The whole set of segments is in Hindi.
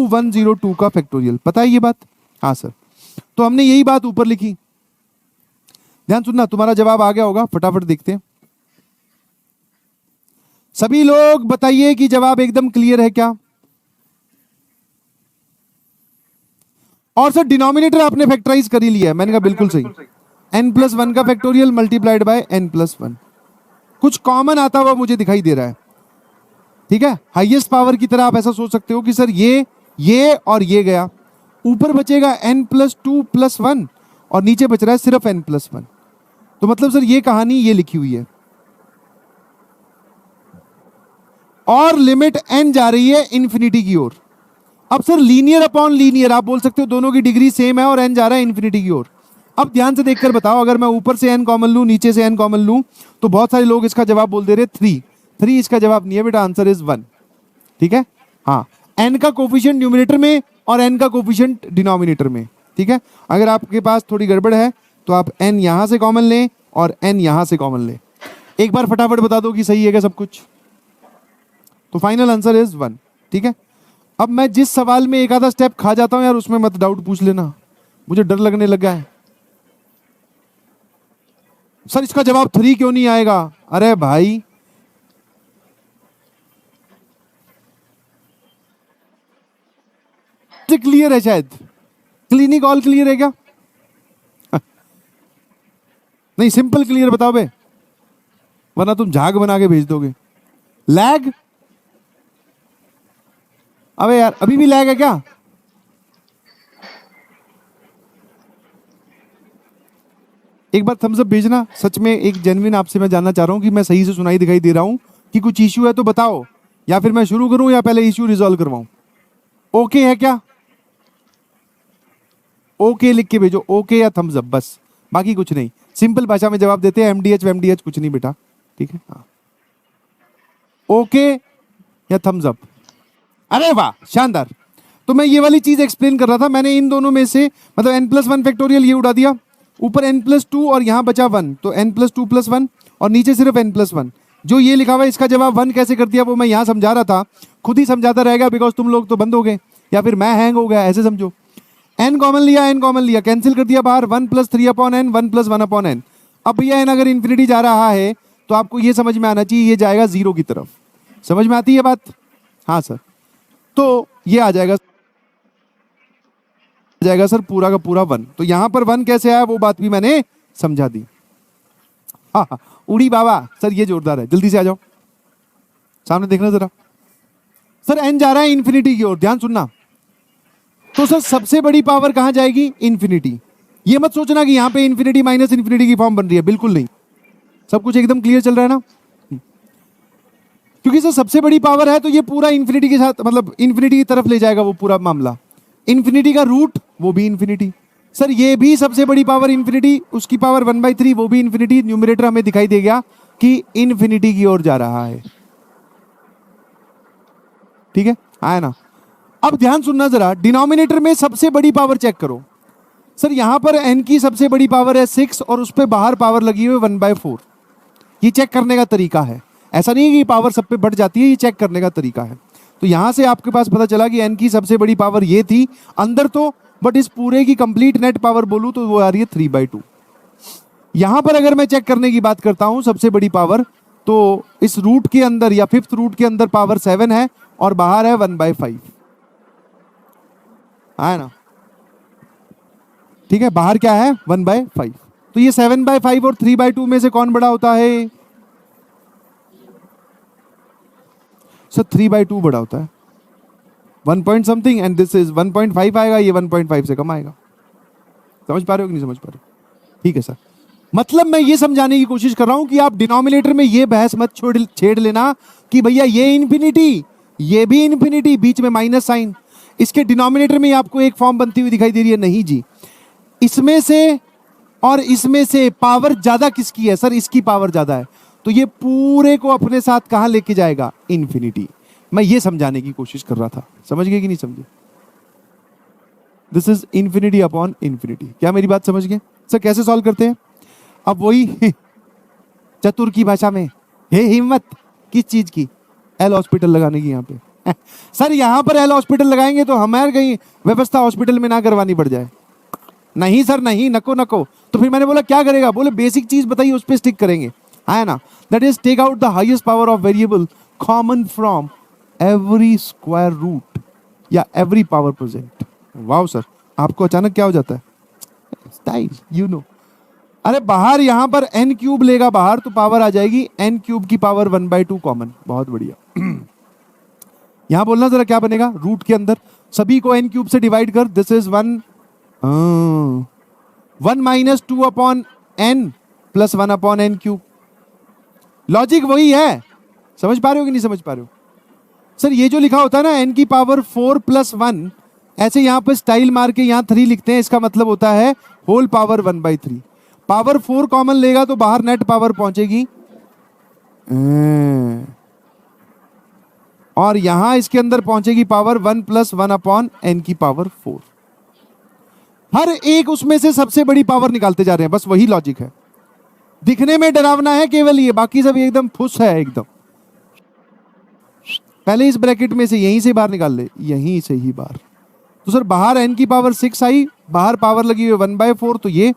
2102 का फैक्टोरियल। पता है ये बात? हाँ सर। तो हमने यही बात ऊपर लिखी। ध्यान सुनना, तुम्हारा जवाब आ गया होगा, फटाफट देखते हैं। सभी लोग बताइए कि जवाब एकदम क्लियर है क्या? और सर डिनोमिनेटर आपने फैक्टराइज कर ही लिया है। मैंने कहा बिल्कुल सही। n+1 का फैक्टोरियल मल्टीप्लाइड बाय n+1। कुछ कॉमन आता हुआ मुझे दिखाई दे रहा है, ठीक है। हाईएस्ट पावर की तरह आप ऐसा सोच सकते हो कि सर ये और ये गया, ऊपर बचेगा n+2+1 और नीचे बच रहा है सिर्फ n+1। तो मतलब सर ये कहानी ये लिखी हुई है और लिमिट n जा रही है इंफिनिटी की ओर। अब सर लीनियर अपॉन लीनियर आप बोल सकते हो, दोनों की डिग्री सेम है और n जा रहा है इंफिनिटी की ओर। अब ध्यान से देखकर बताओ, अगर मैं ऊपर से n कॉमन लूं, नीचे से n कॉमन लूं, तो बहुत सारे लोग इसका जवाब बोल दे रहे 3 इसका जवाब नहीं है बेटा, आंसर इज 1। ठीक है, हाँ। n का कोफिशिएंट न्यूमरेटर में और n का कोफिशिएंट डिनोमिनेटर में, ठीक है। अगर आपके पास थोड़ी गड़बड़ है तो आप n यहां से कॉमन लें और n यहां से कॉमन लें। एक बार फटाफट बता दो कि सही है क्या सब कुछ? तो फाइनल आंसर इज 1। ठीक है, अब मैं जिस सवाल में एक आधा स्टेप खा जाता हूं यार, उसमें मत डाउट पूछ लेना, मुझे डर लगने लगा है। सर इसका जवाब 3 क्यों नहीं आएगा? अरे भाई क्लियर है शायद, क्लिनिक ऑल क्लियर है क्या? नहीं सिंपल क्लियर बताओ बे, वरना तुम झाग बना के भेज दोगे। लैग? अबे यार अभी भी लैग है क्या? एक बार थम्स अप भेजना, सच में एक जेन्युइन आपसे मैं जानना चाह रहा हूं कि मैं सही से सुनाई दिखाई दे रहा हूं कि कुछ इश्यू है तो बताओ, या फिर मैं शुरू करूं या पहले इश्यू रिजॉल्व करवाऊं। ओके है क्या? ओके लिख के भेजो, ओके या थम्स अप, बस, बाकी कुछ नहीं। सिंपल भाषा में जवाब देते हैं, एमडीएच कुछ नहीं बेटा, ठीक है। हाँ, ओके या थम्स अप? अरे वाह शानदार। तो मैं ये वाली चीज एक्सप्लेन कर रहा था, मैंने इन दोनों में से मतलब n+1 फैक्टोरियल ये उड़ा दिया, ऊपर n+2 और यहां बचा 1, तो n+2+1 और नीचे सिर्फ n+1। जो ये लिखा हुआ है इसका जवाब 1 कैसे कर दिया वो मैं यहां समझा रहा था, खुद ही समझाता रहेगा बिकॉज तुम लोग तो बंद हो गए या फिर मैं हैंग हो गया, ऐसे समझो। n कॉमन लिया, कैंसिल कर दिया बाहर, 1+3/n 1+1/n। अब भैया n अगर इंफिनिटी जा रहा है तो आपको ये समझ में आना चाहिए ये जाएगा 0 की तरफ। समझ में आती है बात? हाँ सर। तो ये आ जाएगा सर पूरा का पूरा 1। तो यहां पर 1 कैसे आया वो बात भी मैंने समझा दी। हाँ हाँ उड़ी बाबा सर, ये जोरदार है, जल्दी से आ जाओ सामने देखना जरा। सर n जा रहा है इंफिनिटी की ओर, ध्यान सुनना। तो सर सबसे बड़ी पावर कहां जाएगी? इंफिनिटी। ये मत सोचना कि यहां पे इंफिनिटी माइनस इंफिनिटी की फॉर्म बन रही है, बिल्कुल नहीं। सब कुछ एकदम क्लियर चल रहा है ना? क्योंकि सर सबसे बड़ी पावर है तो ये पूरा इंफिनिटी के साथ, मतलब इंफिनिटी की तरफ ले जाएगा वो पूरा मामला। इंफिनिटी का रूट वो भी इंफिनिटी। सर ये भी सबसे बड़ी पावर इंफिनिटी, उसकी पावर 1/3 वो भी इंफिनिटी। न्यूमरेटर हमें दिखाई दे गया कि इंफिनिटी की ओर जा रहा है, ठीक है, आया ना? अब ध्यान सुनना जरा, डिनोमिनेटर में सबसे बड़ी पावर चेक करो। सर यहां पर n की सबसे बड़ी पावर है 6 और उस पर बाहर पावर लगी हुई 1/4। ये चेक करने का तरीका है, ऐसा नहीं है कि पावर सब पे बढ़ जाती है, ये चेक करने का तरीका है। तो यहां से आपके पास पता चला कि n की सबसे बड़ी पावर ये थी अंदर तो, बट इस पूरे की कंप्लीट नेट पावर बोलूं तो वो आ रही है 3/2। यहां पर अगर मैं चेक करने की बात करता हूं सबसे बड़ी पावर, तो इस रूट के अंदर या 5th रूट के अंदर पावर 7 है और बाहर है 1/5, है ना? ठीक है, बाहर क्या है? 1/5। तो ये 7/5 और 3/2 में से कौन बड़ा होता है? सर 3/2 बड़ा होता है, 1 point something, and this is 1.5 आएगा, ये 1.5 से कम आएगा। समझ पा रहे हो कि नहीं समझ पा रहे? ठीक है सर, मतलब मैं ये समझाने की कोशिश कर रहा हूं कि आप डिनोमिनेटर में ये बहस मत छेड़ लेना कि भैया ये इंफिनिटी ये भी इंफिनिटी, बीच में माइनस साइन। इसके डिनोमिनेटर में आपको एक फॉर्म बनती हुई दिखाई दे रही है, नहीं जी, इसमें से और इसमें से पावर ज्यादा किसकी है? सर इसकी पावर ज्यादा है, तो ये पूरे को अपने साथ कहां लेके जाएगा? इंफिनिटी। मैं ये समझाने की कोशिश कर रहा था, समझ गए कि नहीं समझे? This is infinity upon infinity. क्या मेरी बात समझ गए? सर कैसे सॉल्व करते हैं? अब वही चतुर की भाषा में, हे हिम्मत किस चीज की? एल हॉस्पिटल लगाने की। यहां पे सर यहाँ पर एल हॉस्पिटल लगाएंगे तो हमारे कहीं व्यवस्था हॉस्पिटल में ना करवानी पड़ जाए। नहीं सर नहीं, नको नको। तो फिर मैंने बोला क्या करेगा, बोले बेसिक चीज बताइए उस पर स्टिक करेंगे, है ना। That is take out the highest power of variable common from every square root या every power present. Wow sir, आपको अचानक क्या हो जाता है, स्टाइल यू नो। अरे बाहर यहाँ पर एन क्यूब लेगा बाहर तो पावर आ जाएगी एन क्यूब की पावर 1/2 कॉमन। बहुत बढ़िया। यहां बोलना जरा क्या बनेगा, रूट के अंदर सभी को एन क्यूब से डिवाइड कर, this is 1 minus 2 upon n plus 1 upon n cube. Logic वही है, समझ पा रहे हो कि नहीं समझ पा रहे हो। सर ये जो लिखा होता है ना एन की पावर 4 प्लस 1, ऐसे यहां पर स्टाइल मार के यहां 3 लिखते हैं, इसका मतलब होता है होल पावर 1/3। पावर 4 कॉमन लेगा तो बाहर नेट पावर पहुंचेगी, और यहां इसके अंदर पहुंचेगी पावर 1 प्लस 1 अपॉन एन की पावर 4। हर एक उसमें से सबसे बड़ी पावर निकालते जा रहे हैं, बस वही लॉजिक है। दिखने में डरावना है केवल ये, बाकी सब एकदम फुस है एकदम। पहले इस ब्रैकेट में से यहीं से बाहर निकाल ले, यहीं से ही बाहर। तो सर बाहर एन की पावर 6 आई, बाहर पावर लगी हुई 1/4, तो ये,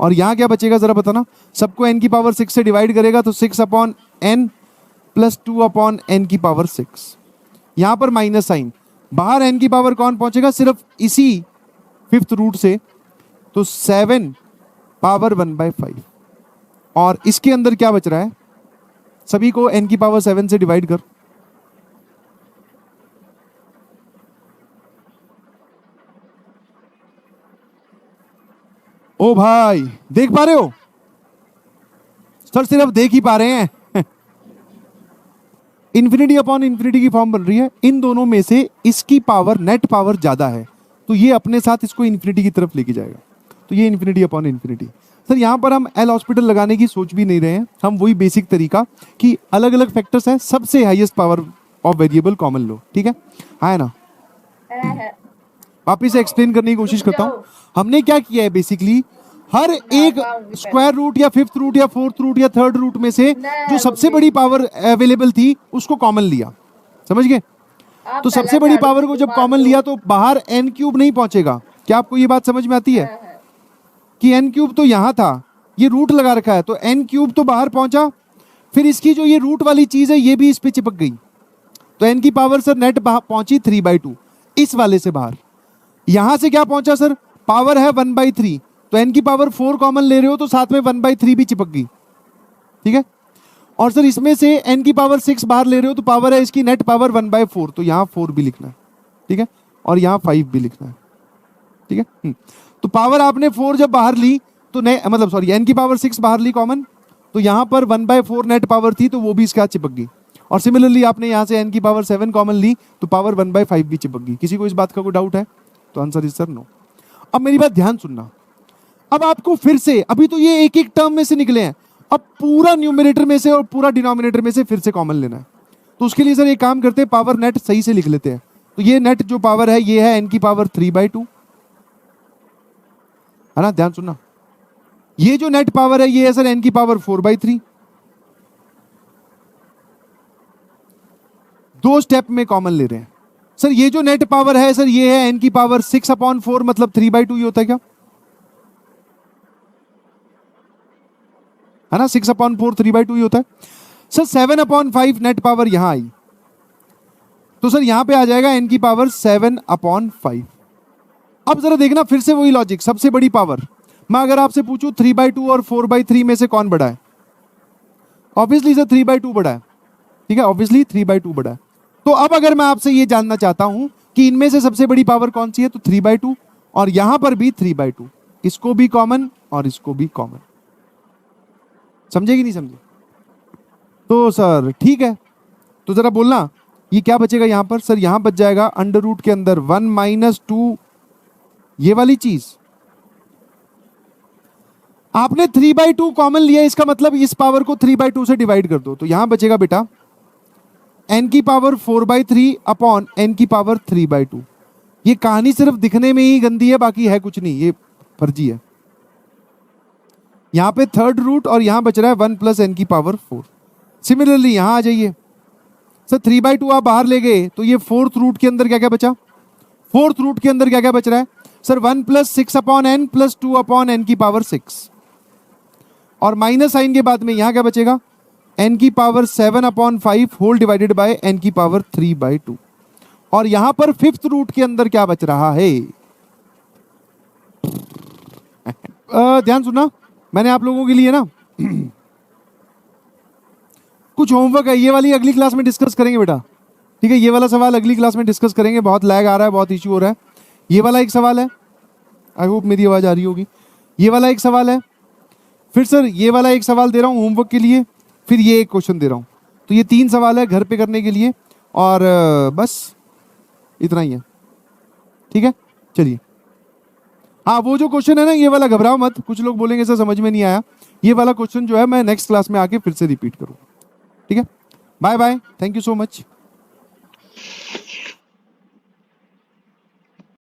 और यहां क्या बचेगा जरा बताना। सबको एन की पावर 6 से डिवाइड करेगा तो 6 upon n plus 2 upon n की पावर 6। यहां पर माइनस साइन, बाहर एन की पावर कौन पहुंचेगा, सिर्फ इसी 5th रूट से, तो 7 पावर 1/5। और इसके अंदर क्या बच रहा है, सभी को एन की पावर 7 से डिवाइड कर। ओ भाई देख पा रहे हो सर, सिर्फ देख ही पा रहे हैं। इंफिनिटी अपॉन इंफिनिटी की फॉर्म बन रही है, इन दोनों में से इसकी पावर नेट पावर ज्यादा है, तो ये अपने साथ इसको इंफिनिटी की तरफ लेके जाएगा, तो ये इंफिनिटी अपॉन इंफिनिटी। सर यहां पर हम एल हॉस्पिटल लगाने की सोच भी नहीं रहे हैं, हम वही बेसिक तरीका कि अलग अलग फैक्टर्स हैं, सबसे highest power of variable common लो, ठीक है, है ना। वापिस से एक्सप्लेन करने की कोशिश करता हूं। हमने क्या किया है, बेसिकली हर एक स्क्वायर रूट या 5th रूट या 4th रूट या 3rd रूट में से जो सबसे बड़ी पावर अवेलेबल थी उसको कॉमन लिया, समझ गए। तो सबसे बड़ी पावर को जब कॉमन लिया तो बाहर एन क्यूब नहीं पहुंचेगा। क्या आपको ये बात समझ में आती है कि एन क्यूब तो यहां था, ये रूट लगा रखा है, तो एन क्यूब तो बाहर पहुंचा, फिर इसकी जो ये रूट वाली चीज है ये भी इस पे चिपक गई, तो एन की पावर सर नेट पहुंची 3/2 इस वाले से बाहर। यहां से क्या पहुंचा सर, पावर है 1/3, तो एन की पावर 4 कॉमन ले रहे हो तो साथ में 1/3 भी चिपक गई, ठीक है। और सर इसमें से एन की पावर 6 बाहर ले रहे हो तो पावर है इसकी नेट पावर 1/4, तो यहां 4 भी लिखना है, ठीक है, और यहां 5 भी लिखना है, ठीक है। तो पावर आपने 4 जब बाहर ली तो मतलब सॉरी एन की पावर 6 बाहर ली कॉमन, तो यहां पर 1/4 नेट पावर थी तो वो भी इसके साथ चिपक गई। और सिमिलरली आपने यहां से एन की पावर 7 कॉमन ली तो पावर 1/5 भी चिपक गई। किसी को इस बात का कोई डाउट है, तो आंसर इज सर नो। अब मेरी बात ध्यान सुनना, अब आपको फिर से, अभी तो ये एक एक टर्म में से निकले हैं, अब पूरा न्यूमरेटर में से और पूरा डिनोमिनेटर में से फिर से कॉमन लेना है। तो उसके लिए सर एक काम करते हैं, पावर नेट सही से लिख लेते हैं। तो ये नेट जो पावर है ये है एन की पावर 3/2, है ना, ध्यान सुनना। ये जो नेट पावर है ये है सर एन की पावर 4/3। 2 स्टेप में कॉमन ले रहे हैं। सर ये जो नेट पावर है सर ये है एन की पावर 6/4, मतलब 3/2 ये होता है क्या, है ना, 6/4 3/2 ही होता है। सर 7/5 नेट पावर यहां आई, तो सर यहां पे आ जाएगा एन की पावर 7/5। अब जरा देखना फिर से वही लॉजिक, सबसे बड़ी पावर। मैं अगर आपसे पूछूं 3/2 और 4/3 में से कौन बड़ा है, ऑब्वियसली सर 3/2 बड़ा है, ठीक है, ऑब्वियसली 3/2 बड़ा है। तो अब अगर मैं आपसे ये जानना चाहता हूं कि इनमें से सबसे बड़ी पावर कौन सी है, तो 3/2, और यहां पर भी 3/2, इसको भी कॉमन और इसको भी कॉमन। समझे कि नहीं समझे, तो सर ठीक है, तो जरा बोलना ये क्या बचेगा यहां पर। सर यहां बच जाएगा अंडर रूट के अंदर 1 - 2, ये वाली चीज। आपने 3/2 कॉमन लिया, इसका मतलब इस पावर को 3/2 से डिवाइड कर दो, तो यहां बचेगा बेटा एन की पावर 4/3 अपॉन एन की पावर 3/2। ये कहानी सिर्फ दिखने में ही गंदी है, बाकी है कुछ नहीं, ये फर्जी है। यहां पे 3rd रूट और यहां बच रहा है 1 + n की पावर 4। सिमिलरली यहां आ जाइए, सर 3/2 आप बाहर ले गए तो ये फोर्थ रूट के अंदर क्या क्या बचा? फोर्थ रूट के अंदर क्या क्या बच रहा है सर? 1 + 6/n + 2/n की पावर 6, और माइनस साइन के बाद में यहां क्या बचेगा? n की power 7/5 whole divided by n की पावर 3/2। और यहां पर फिफ्थ रूट के अंदर क्या बच रहा है? ध्यान सुनना, मैंने आप लोगों के लिए ना कुछ होमवर्क है, ये वाली अगली क्लास में डिस्कस करेंगे बेटा, ठीक है? ये वाला सवाल अगली क्लास में डिस्कस करेंगे, बहुत लैग आ रहा है, बहुत इश्यू हो रहा है। ये वाला एक सवाल है, आई होप मेरी आवाज आ रही होगी। ये वाला एक सवाल है, फिर सर ये वाला एक सवाल दे रहा हूँ होमवर्क के लिए, फिर ये एक क्वेश्चन दे रहा हूँ। तो ये 3 सवाल है घर पे करने के लिए, और बस इतना ही है, ठीक है? चलिए, हाँ वो जो क्वेश्चन है ना ये वाला, घबराओ मत, कुछ लोग बोलेंगे सर समझ में नहीं आया, ये वाला क्वेश्चन जो है मैं नेक्स्ट क्लास में आके फिर से रिपीट करूँगा, ठीक है? Bye bye, thank you so much.